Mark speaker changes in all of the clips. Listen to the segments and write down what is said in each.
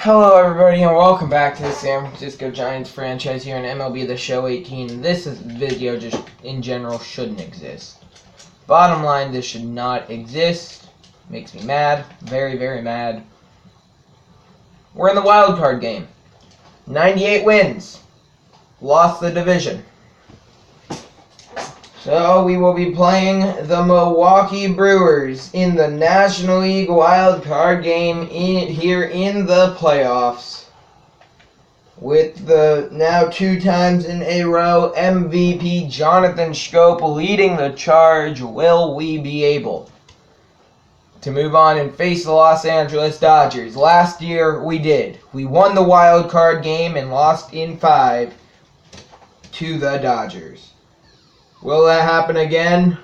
Speaker 1: Hello everybody and welcome back to the San Francisco Giants franchise here in MLB The Show 18. This video just in general shouldn't exist. Bottom line, this should not exist. Makes me mad. Very, very mad. We're in the wild card game. 98 wins. Lost the division. So we will be playing the Milwaukee Brewers in the National League wild card game here in the playoffs. With the now 2 times in a row MVP Jonathan Schoop leading the charge. Will we be able to move on and face the Los Angeles Dodgers? Last year we did. We won the wild card game and lost in 5 to the Dodgers. Will that happen again?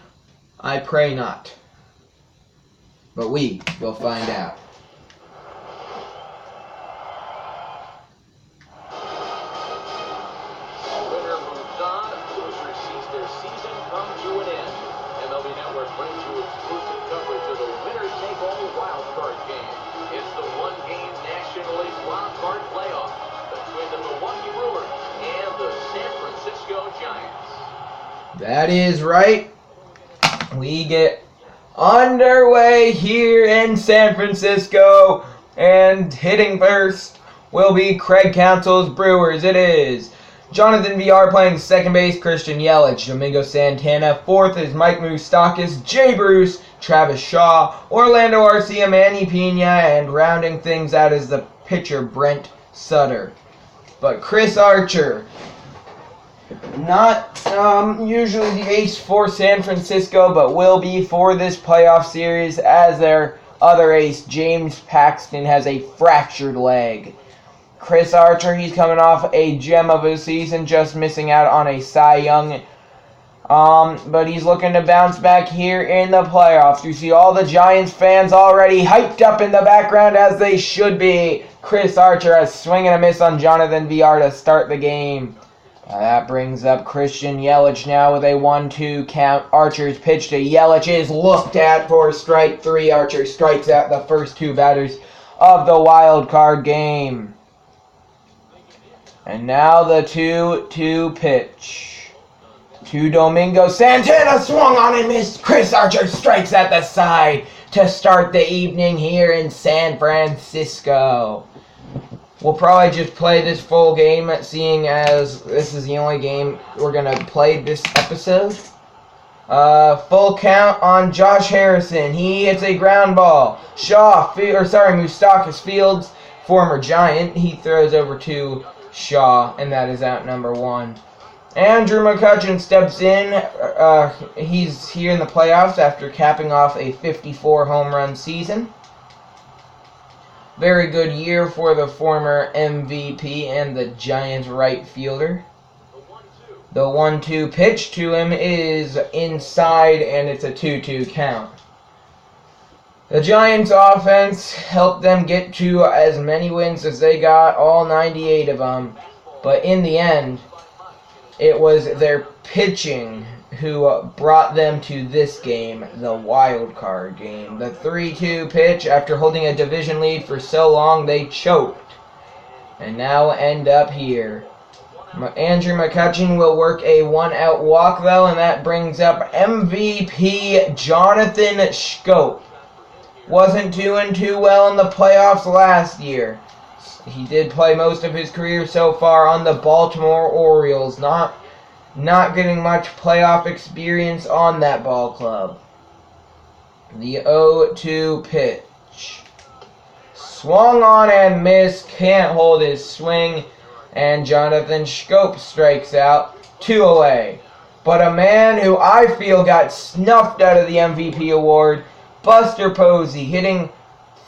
Speaker 1: I pray not. But we will find out.
Speaker 2: Winner moves on. Loser sees their season come to an end. MLB Network brings you exclusive coverage of the winner-take-all wild card game. It's the one-game National League wild card playoff between the Milwaukee Brewers and the San Francisco Giants.
Speaker 1: That is right. We get underway here in San Francisco, and hitting first will be Craig Counsell's Brewers. It is Jonathan VR playing second base, Christian Yelich, Domingo Santana. Fourth is Mike Moustakas, Jay Bruce, Travis Shaw, Orlando Arcia, Manny Pena, and rounding things out is the pitcher Brent Sutter. But Chris Archer, not usually the ace for San Francisco, but will be for this playoff series, as their other ace, James Paxton, has a fractured leg. Chris Archer, he's coming off a gem of a season, just missing out on a Cy Young. But he's looking to bounce back here in the playoffs. You see all the Giants fans already hyped up in the background, as they should be. Chris Archer, a swing and a miss on Jonathan VR to start the game. That brings up Christian Yelich now with a 1-2 count. Archer's pitch to Yelich is looked at for strike 3. Archer strikes out the first 2 batters of the wild card game. And now the 2-2 pitch to Domingo Santana, swung on and missed. Chris Archer strikes at the side to start the evening here in San Francisco. We'll probably just play this full game, seeing as this is the only game we're going to play this episode. Full count on Josh Harrison. He hits a ground ball. Moustakas fields, former Giant. He throws over to Shaw, and that is out number 1. Andrew McCutchen steps in. He's here in the playoffs after capping off a 54 home run season. Very good year for the former MVP and the Giants right fielder. The 1-2 pitch to him is inside, and it's a 2-2 count. The Giants offense helped them get to as many wins as they got, all 98 of them. But in the end, it was their pitching who brought them to this game, the wild card game. The 3-2 pitch, after holding a division lead for so long, they choked. And now end up here. Andrew McCutchen will work a 1-out walk, though, and that brings up MVP Jonathan Schoop. Wasn't doing too well in the playoffs last year. He did play most of his career so far on the Baltimore Orioles, not getting much playoff experience on that ball club. The 0-2 pitch. Swung on and missed. Can't hold his swing. And Jonathan Schoop strikes out. 2 away. But a man who I feel got snuffed out of the MVP award, Buster Posey, hitting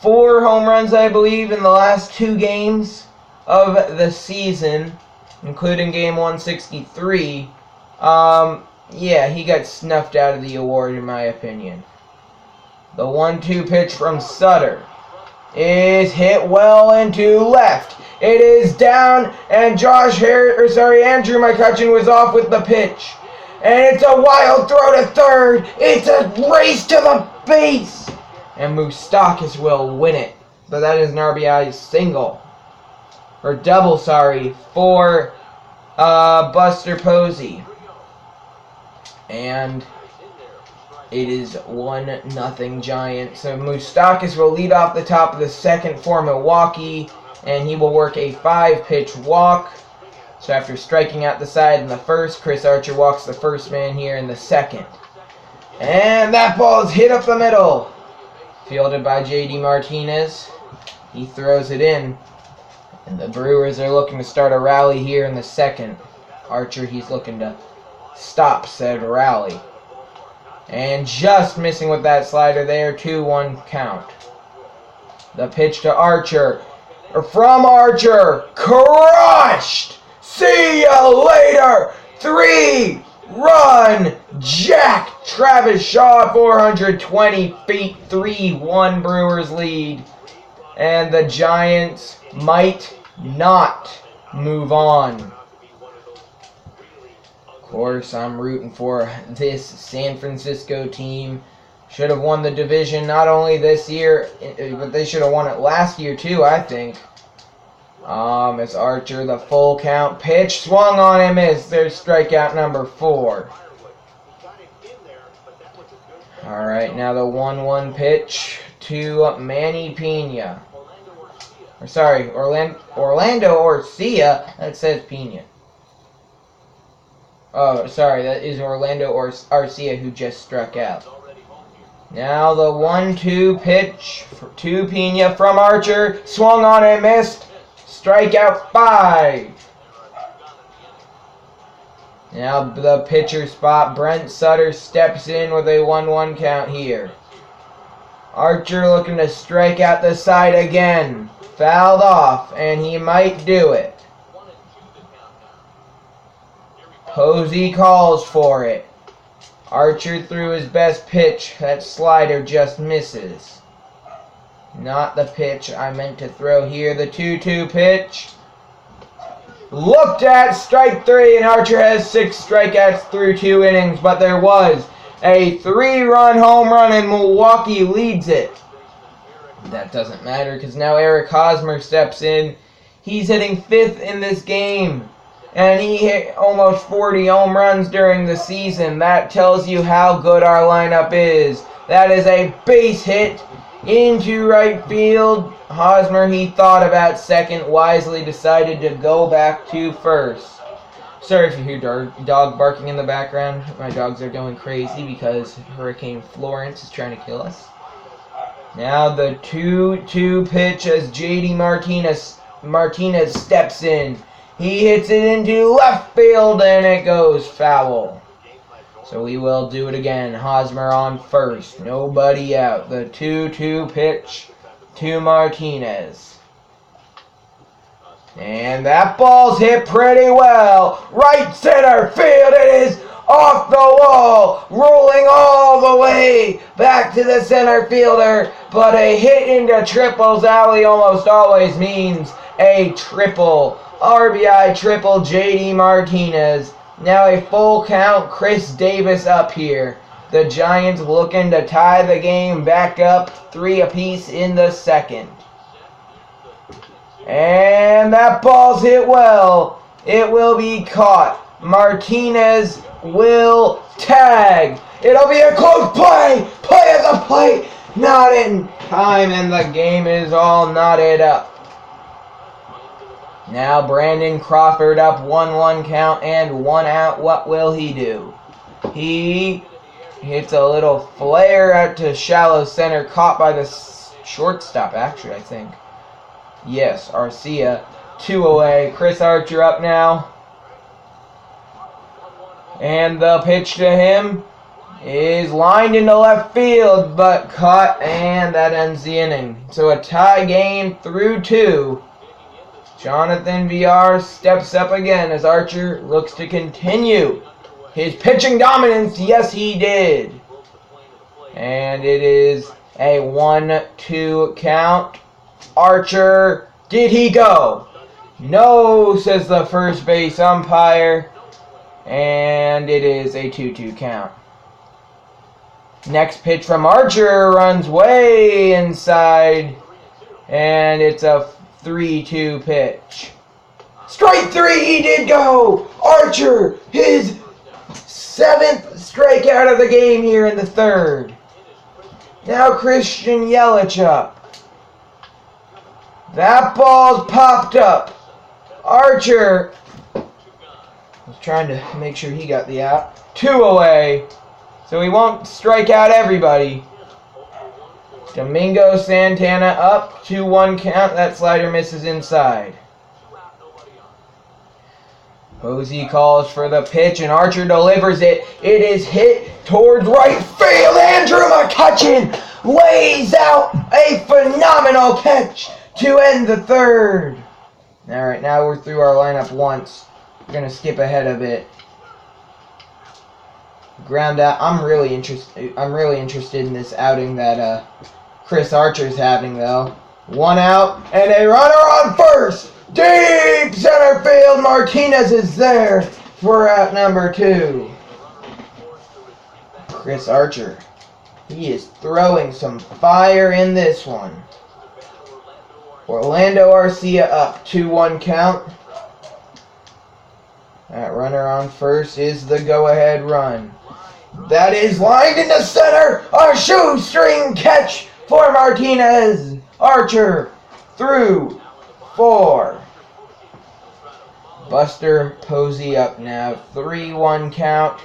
Speaker 1: 4 home runs, I believe, in the last 2 games of the season, including game 163. Yeah, he got snuffed out of the award, in my opinion. The 1-2 pitch from Sutter is hit well into left. It is down, and Andrew McCutchen was off with the pitch. And it's a wild throw to third. It's a race to the base. And Moustakas will win it. But that is an RBI single. or double, sorry, for Buster Posey. And it is 1-0 Giants. So Moustakas will lead off the top of the second for Milwaukee, and he will work a 5-pitch walk. So after striking out the side in the first, Chris Archer walks the first man here in the second. And that ball is hit up the middle. Fielded by J.D. Martinez. He throws it in. And the Brewers are looking to start a rally here in the second. Archer, he's looking to stop said rally. And just missing with that slider there, 2-1 count. The pitch to Archer. From Archer, crushed! See you later! 3-run jack! Travis Shaw, 420 feet, 3-1 Brewers lead. And the Giants might not move on. Of course, I'm rooting for this San Francisco team. Should have won the division not only this year, but they should have won it last year too, I think. It's Archer, the full count pitch, swung on and missed. There's strikeout number 4. Alright, now the 1-1 pitch to Manny Pena. Or sorry, Orlando Arcia. That says Pena. Oh, sorry, that is Orlando Arcia who just struck out. Now the 1-2 pitch to Pena from Archer. Swung on and missed. Strikeout 5. Now the pitcher spot. Brent Sutter steps in with a 1-1 count here. Archer looking to strike out the side again. Fouled off, and he might do it. Posey calls for it. Archer threw his best pitch. That slider just misses. Not the pitch I meant to throw here. The 2-2 pitch. Looked at, strike 3, and Archer has 6 strikeouts through 2 innings, but there was a 3-run home run, and Milwaukee leads it. That doesn't matter because now Eric Hosmer steps in. He's hitting 5th in this game, and he hit almost 40 home runs during the season. That tells you how good our lineup is. That is a base hit into right field. Hosmer, he thought about second, wisely decided to go back to first. Sorry if you hear dog barking in the background. My dogs are going crazy because Hurricane Florence is trying to kill us. Now the 2-2 pitch as J.D. Martinez steps in. He hits it into left field and it goes foul. So we will do it again. Hosmer on first. Nobody out. The 2-2 pitch to Martinez. And that ball's hit pretty well. Right center field. It is off the wall. Rolling all the way back to the center fielder. But a hit into triples alley almost always means a triple. RBI triple J.D. Martinez. Now a full count, Chris Davis up here. The Giants looking to tie the game back up 3 apiece in the second. And that ball's hit well. It will be caught. Martinez will tag. It'll be a close play. Play at the plate. Not in time, and the game is all knotted up. Now Brandon Crawford up 1-1 count and 1 out. What will he do? He hits a little flare out to shallow center, caught by the shortstop, actually, I think. Yes, Arcia. 2 away. Chris Archer up now. And the pitch to him is lined into left field, but caught, and that ends the inning. So a tie game through 2. Jonathan VR steps up again as Archer looks to continue his pitching dominance. Yes, he did. And it is a 1-2 count. Archer, did he go? No, says the first base umpire. And it is a 2-2 count. Next pitch from Archer runs way inside. And it's a 3-2 pitch. Strike 3, he did go! Archer, his 7th strikeout of the game here in the 3rd. Now Christian Yelich up. That ball's popped up. Archer was trying to make sure he got the out. 2 away. So he won't strike out everybody. Domingo Santana up, 2-1 count. That slider misses inside. Posey calls for the pitch, and Archer delivers it. It is hit towards right field. Andrew McCutchen lays out a phenomenal catch to end the 3rd. All right, now we're through our lineup once. We're going to skip ahead of it. Ground out. I'm really interested in this outing that Chris Archer's having, though. 1 out and a runner on first. Deep center field. Martinez is there for out number 2. Chris Archer. He is throwing some fire in this one. Orlando Arcia up, 2-1 count. That runner on first is the go-ahead run. That is lined into center. A shoestring catch for Martinez. Archer through 4. Buster Posey up now, 3-1 count.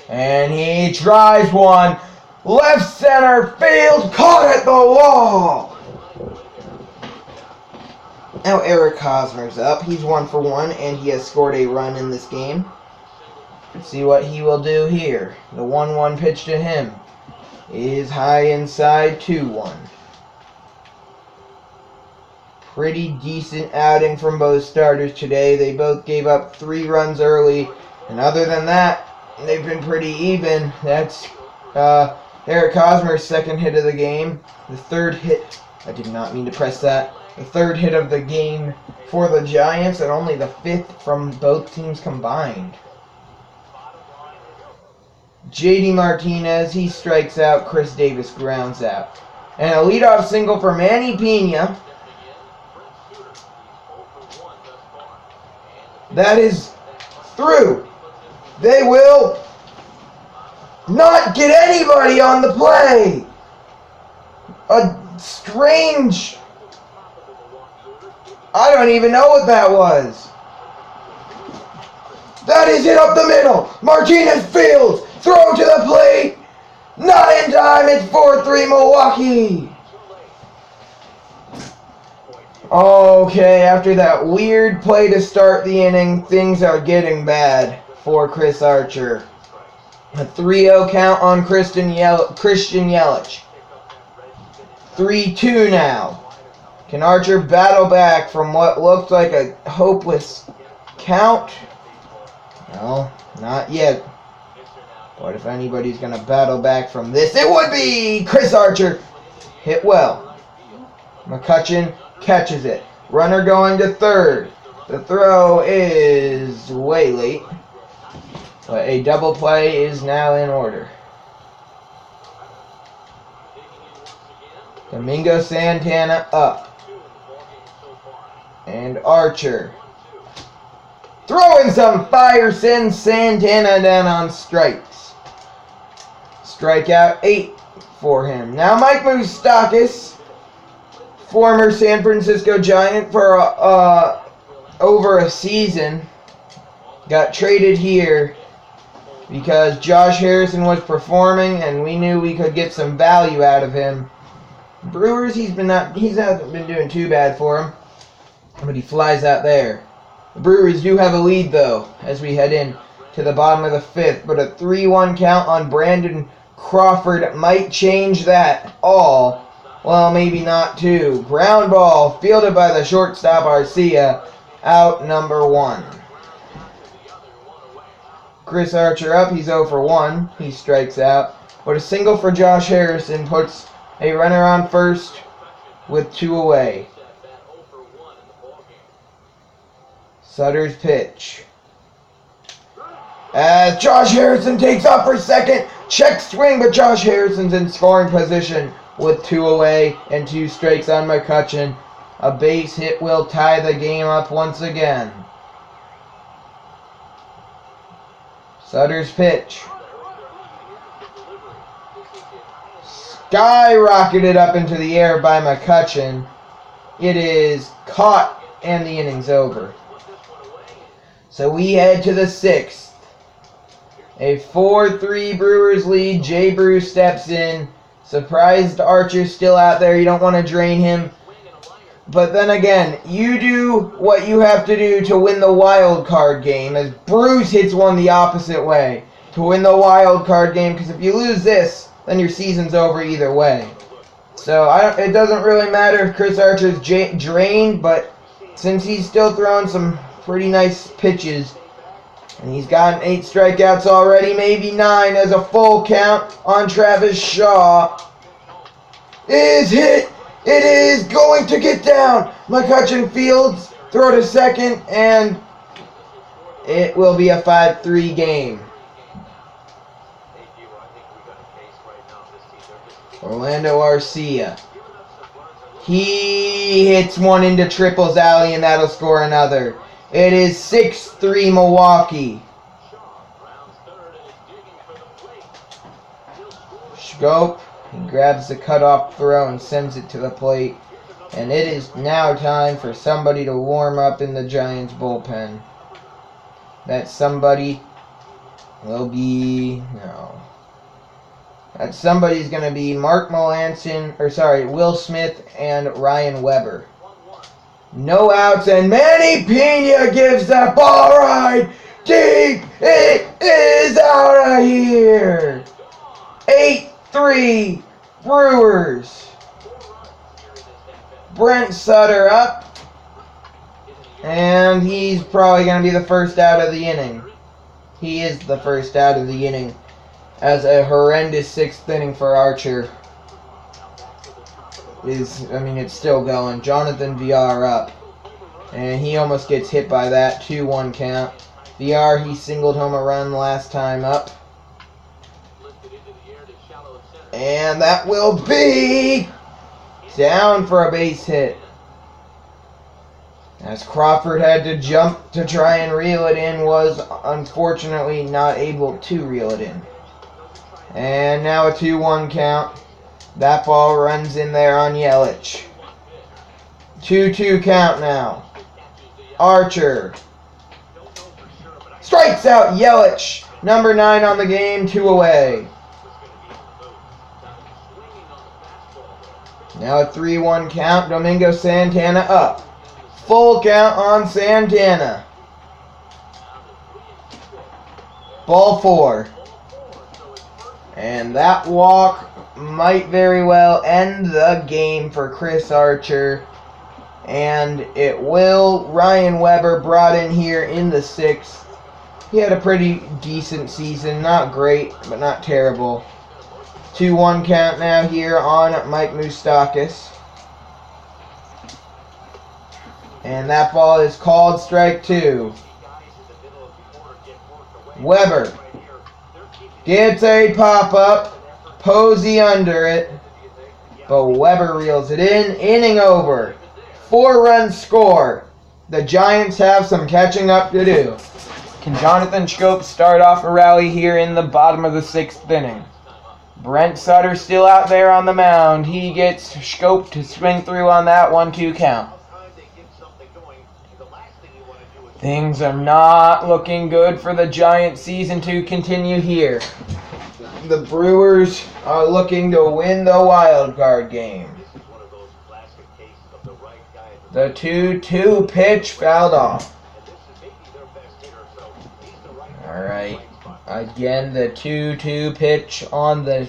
Speaker 1: And he drives one. Left center field, caught at the wall. Now Eric Hosmer's up. He's 1 for 1, and he has scored a run in this game. Let's see what he will do here. The 1-1 pitch to him is high inside, 2-1. Pretty decent outing from both starters today. They both gave up 3 runs early, and other than that, they've been pretty even. That's Eric Hosmer's 2nd hit of the game. The 3rd hit, I did not mean to press that. The 3rd hit of the game for the Giants, and only the 5th from both teams combined. JD Martinez, he strikes out. Chris Davis grounds out. And a leadoff single for Manny Pena. That is through. They will not get anybody on the play. A strange... I don't even know what that was. That is hit up the middle. Martinez fields. Throw to the plate. Not in time. It's 4-3 Milwaukee. Okay, after that weird play to start the inning, things are getting bad for Chris Archer. A 3-0 count on Christian Yelich. 3-2 now. Can Archer battle back from what looked like a hopeless count? No, not yet. But if anybody's going to battle back from this, it would be Chris Archer. Hit well. McCutchen catches it. Runner going to 3rd. The throw is way late. But a double play is now in order. Domingo Santana up. And Archer throwing some fire, sends Santana down on strikes. Strikeout 8 for him. Now Mike Moustakas, former San Francisco Giant for over a season, got traded here because Josh Harrison was performing and we knew we could get some value out of him. Brewers, he hasn't been doing too bad for him, but he flies out there. The Brewers do have a lead, though, as we head in to the bottom of the 5th, but a 3-1 count on Brandon Crawford might change that all. Well, maybe not too. Ground ball fielded by the shortstop Arcia, out number 1. Chris Archer up, he's 0 for 1. He strikes out, but a single for Josh Harrison puts a runner on first with 2 away. Sutter's pitch. As Josh Harrison takes off for second. Check swing, but Josh Harrison's in scoring position with 2 away and 2 strikes on McCutchen. A base hit will tie the game up once again. Sutter's pitch. Skyrocketed up into the air by McCutchen. It is caught and the inning's over. So we head to the 6th. A 4-3 Brewers lead. Jay Brew steps in. Surprised Archer's still out there. You don't want to drain him. But then again, you do what you have to do to win the wild card game, as Bruce hits one the opposite way to win the wild card game, because if you lose this, then your season's over either way. So it doesn't really matter if Chris Archer's drained, but since he's still throwing some pretty nice pitches, and he's gotten 8 strikeouts already, maybe 9, as a full count on Travis Shaw is hit. It is going to get down. McCutchen fields, throw to second, and it will be a 5-3 game. Orlando Arcia. He hits one into Triple's alley, and that'll score another. It is 6-3 Milwaukee. Schoop. He grabs the cutoff throw and sends it to the plate. And it is now time for somebody to warm up in the Giants bullpen. That somebody will be... no. That somebody's going to be Will Smith and Ryan Weber. No outs, and Manny Pena gives that ball right deep. It is out of here. 8-3 Brewers. Brent Sutter up. And he's probably going to be the first out of the inning. He is the first out of the inning, as a horrendous 6th inning for Archer it's still going. Jonathan VR up. And he almost gets hit by that. 2-1 count. VR, he singled home a run last time up. And that will be down for a base hit, as Crawford had to jump to try and reel it in, was unfortunately not able to reel it in. And now a 2-1 count. That ball runs in there on Yelich. 2-2 count now. Archer strikes out Yelich. Number 9 on the game, 2 away. Now a 3-1 count. Domingo Santana up. Full count on Santana. Ball 4. And that walk might very well end the game for Chris Archer. And it will. Ryan Weber brought in here in the 6th. He had a pretty decent season. Not great, but not terrible. 2-1 count now here on Mike Moustakas. And that ball is called strike 2. Weber gets a pop-up. Posey under it. But Weber reels it in. Inning over. 4-run score. The Giants have some catching up to do. Can Jonathan Schoop start off a rally here in the bottom of the 6th inning? Brent Sutter still out there on the mound. He gets Schoop to swing through on that 1-2 count. Things are not looking good for the Giants season to continue here. The Brewers are looking to win the wild card game. The 2-2 pitch fouled off. Alright. Again, the 2-2 pitch on the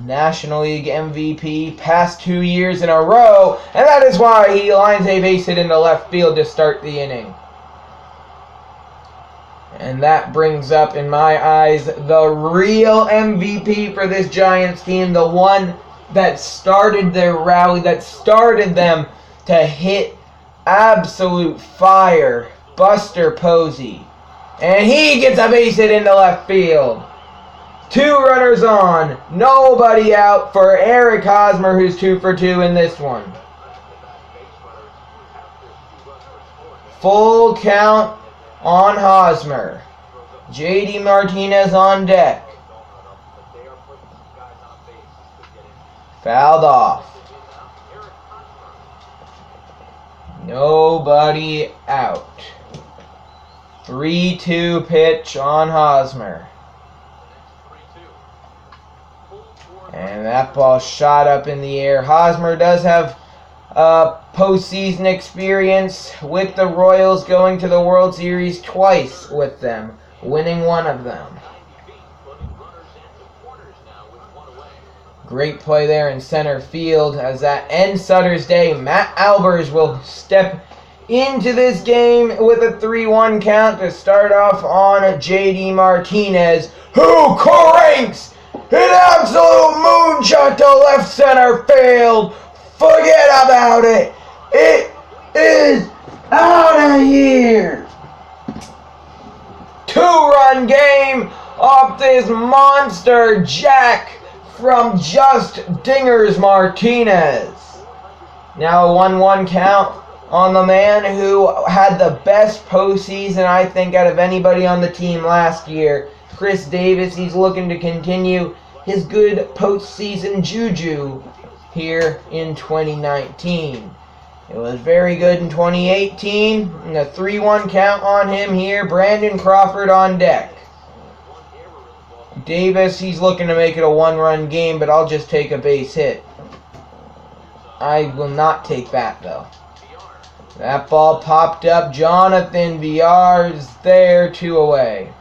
Speaker 1: National League MVP past 2 years in a row. And that is why he lines a base hit into left field to start the inning. And that brings up, in my eyes, the real MVP for this Giants team. The one that started their rally, that started them to hit absolute fire. Buster Posey. And he gets a base hit into left field. 2 runners on. Nobody out for Eric Hosmer, who's 2 for 2 in this one. Full count on Hosmer. JD Martinez on deck. Fouled off. Nobody out. 3-2 pitch on Hosmer. And that ball shot up in the air. Hosmer does have postseason experience with the Royals, going to the World Series twice with them, winning one of them. Great play there in center field as that ends Sutter's day. Matt Albers will step into this game with a 3-1 count to start off on JD Martinez, who cranks an absolute moonshot to left center field. Forget about it. It is out of here. 2-run game off this monster jack from just Dingers Martinez. Now a 1-1 count on the man who had the best postseason, I think, out of anybody on the team last year, Chris Davis. He's looking to continue his good postseason juju here in 2019. It was very good in 2018. And a 3-1 count on him here. Brandon Crawford on deck. Davis, he's looking to make it a 1-run game, but I'll just take a base hit. I will not take that, though. That ball popped up. Jonathan Villar's there, 2 away.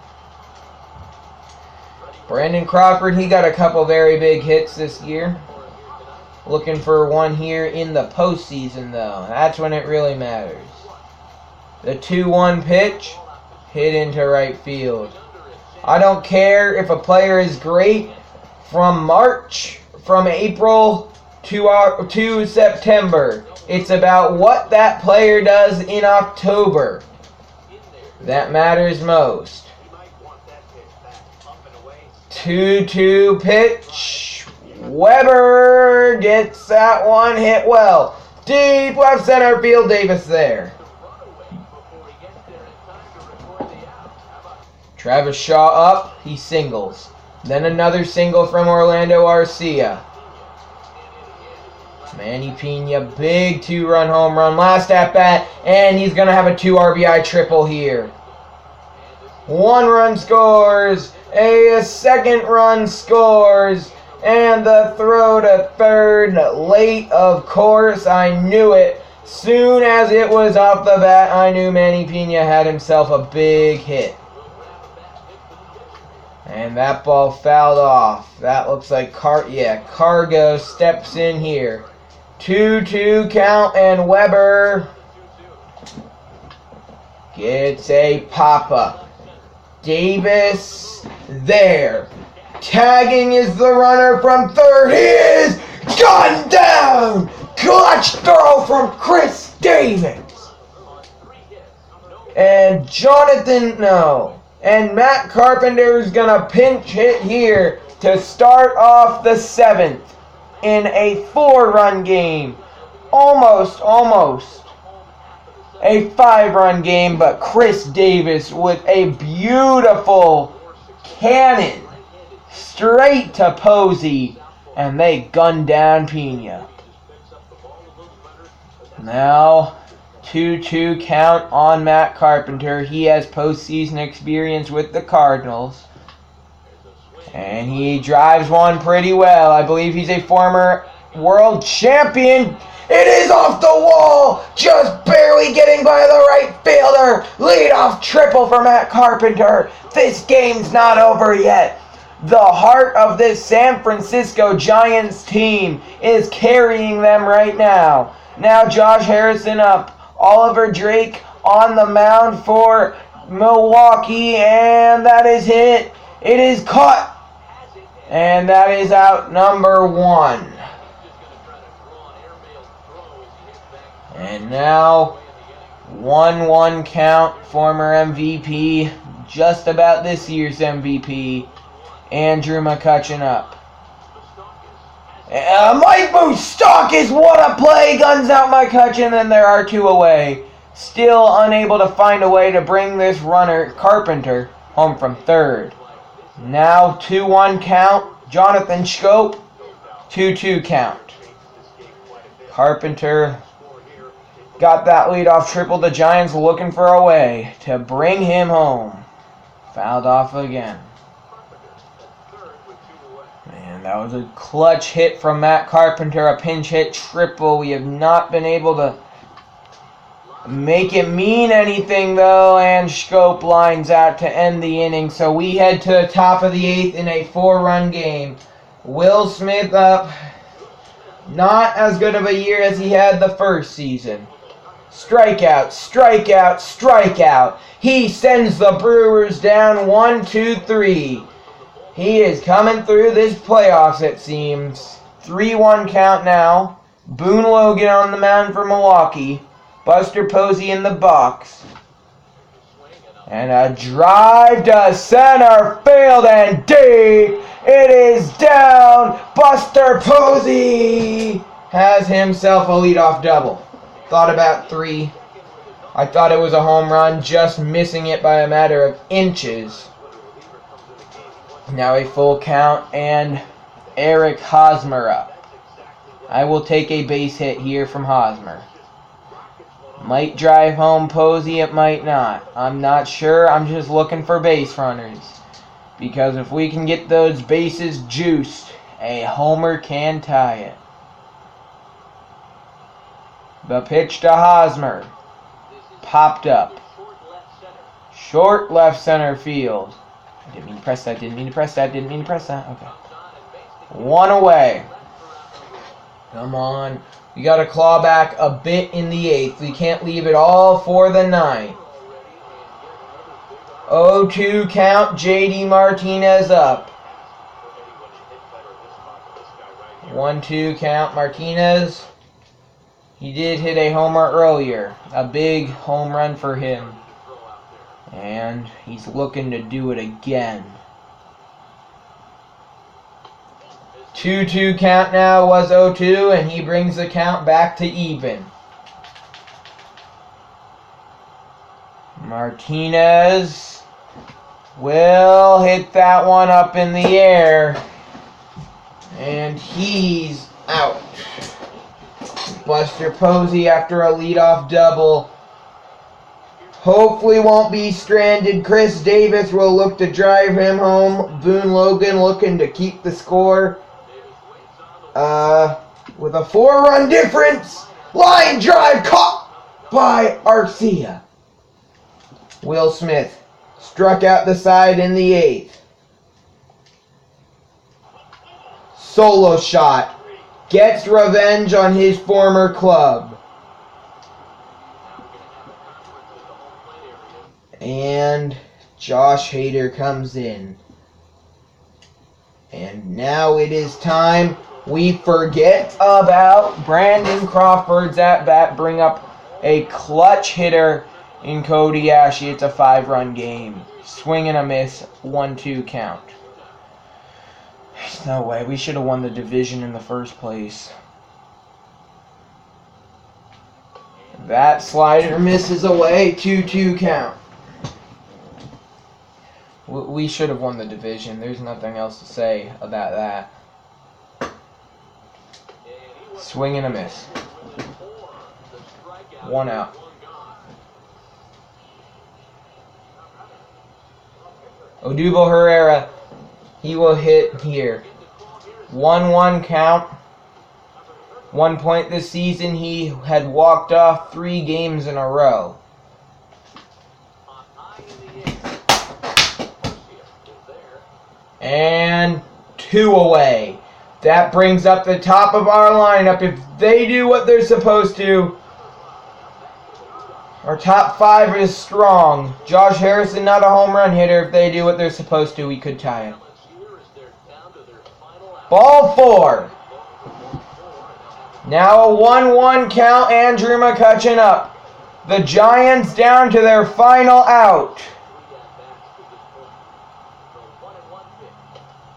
Speaker 1: Brandon Crawford, he got a couple very big hits this year. Looking for one here in the postseason, though. That's when it really matters. The 2-1 pitch, hit into right field. I don't care if a player is great from April to September. It's about what that player does in October that matters most. 2-2 pitch. Weber gets that one hit well. Deep left center field. Davis there. Travis Shaw up. He singles. Then another single from Orlando Arcia. Manny Pena, big 2-run home run. Last at bat. And he's going to have a 2 RBI triple here. 1 run scores. A second run scores. And the throw to third late, of course. I knew it. Soon as it was off the bat, I knew Manny Pena had himself a big hit. And that ball fouled off. That looks like Cargo steps in here. 2-2 count, and Weber gets a pop-up. Davis there. Tagging is the runner from third. He is gunned down. Clutch throw from Chris Davis. And And Matt Carpenter's going to pinch hit here to start off the 7th in a 4-run game. Almost a 5-run game, but Chris Davis with a beautiful cannon straight to Posey, and they gun down Pena. Now 2-2 count on Matt Carpenter. He has postseason experience with the Cardinals. And he drives one pretty well. I believe he's a former world champion. It is off the wall, just barely getting by the right fielder. Leadoff triple for Matt Carpenter. This game's not over yet. The heart of this San Francisco Giants team is carrying them right now. Now Josh Harrison up. Oliver Drake on the mound for Milwaukee, and that is hit. It is caught. And that is out number 1. And now 1-1 count, former MVP, just about this year's MVP, Andrew McCutchen up. Mike Moustakas, what a play! Guns out McCutchen, and there are 2 away. Still unable to find a way to bring this runner, Carpenter, home from third. Now 2-1 count. Jonathan Schoop, 2-2 count. Carpenter got that leadoff triple. The Giants looking for a way to bring him home. Fouled off again. Man, that was a clutch hit from Matt Carpenter. A pinch hit triple. We have not been able to make it mean anything, though, and Schoop lines out to end the inning. So we head to the top of the 8th in a 4-run game. Will Smith up. Not as good of a year as he had the first season. Strikeout, strikeout, strikeout. He sends the Brewers down 1-2-3. He is coming through this playoffs, it seems. 3-1 count now. Boone Logan on the mound for Milwaukee. Buster Posey in the box. And a drive to center field and deep. It is down. Buster Posey has himself a leadoff double. Thought about 3. I thought it was a home run, just missing it by a matter of inches. Now a full count and Eric Hosmer up. I will take a base hit here from Hosmer. Might drive home Posey, it might not. I'm not sure. I'm just looking for base runners. Because if we can get those bases juiced, a homer can tie it. The pitch to Hosmer. Popped up. Short left center field. I didn't mean to press that, didn't mean to press that, didn't mean to press that. Okay. 1 away. Come on. We got to claw back a bit in the 8th. We can't leave it all for the 9th. 0-2 count. J.D. Martinez up. 1-2 count. Martinez. He did hit a homer earlier. A big home run for him. And he's looking to do it again. 2-2 count now, was 0-2, and he brings the count back to even. Martinez will hit that one up in the air. And he's out. Buster Posey after a leadoff double. Hopefully won't be stranded. Chris Davis will look to drive him home. Boone Logan looking to keep the score. With a 4-run difference. Line drive caught by Arcia. Will Smith struck out the side in the 8th. Solo shot. Gets revenge on his former club. And Josh Hader comes in. And now it is time. We forget about Brandon Crawford's at-bat. Bring up a clutch hitter in Cody Ashley. It's a 5-run game. Swing and a miss. 1-2 count. There's no way. We should have won the division in the first place. That slider misses away. 2-2 count. We should have won the division. There's nothing else to say about that. Swing and a miss. 1 out. Odubel Herrera, he will hit here. 1-1 count. 1 point this season. He had walked off 3 games in a row. And 2 away. That brings up the top of our lineup. If they do what they're supposed to, our top 5 is strong. Josh Harrison, not a home run hitter. If they do what they're supposed to, we could tie it. Ball 4. Now a 1-1 count. Andrew McCutchen up. The Giants down to their final out.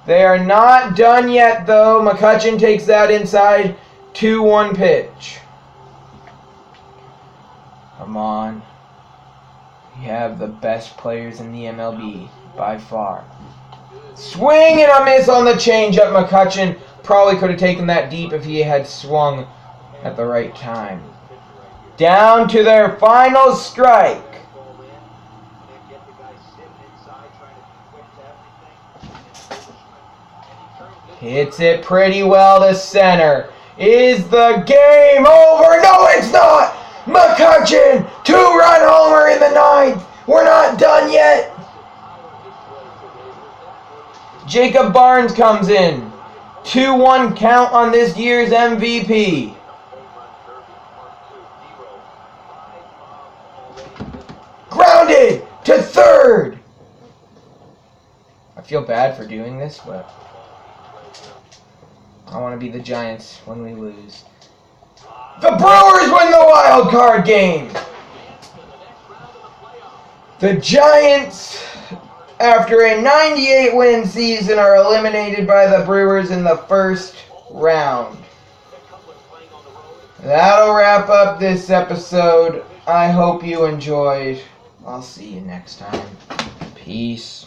Speaker 1: They are not done yet, though. McCutchen takes that inside. 2-1 pitch. Come on. We have the best players in the MLB by far. Swing and a miss on the changeup. McCutchen probably could have taken that deep if he had swung at the right time. Down to their final strike. Hits it pretty well to center. Is the game over? No, it's not! McCutchen, 2-run homer in the ninth. We're not done yet. Jacob Barnes comes in. 2-1 count on this year's MVP. Grounded to third. I feel bad for doing this, but I want to be the Giants when we lose. The Brewers win the wild card game. The Giants, after a 98-win season, are eliminated by the Brewers in the first round. That'll wrap up this episode. I hope you enjoyed. I'll see you next time. Peace.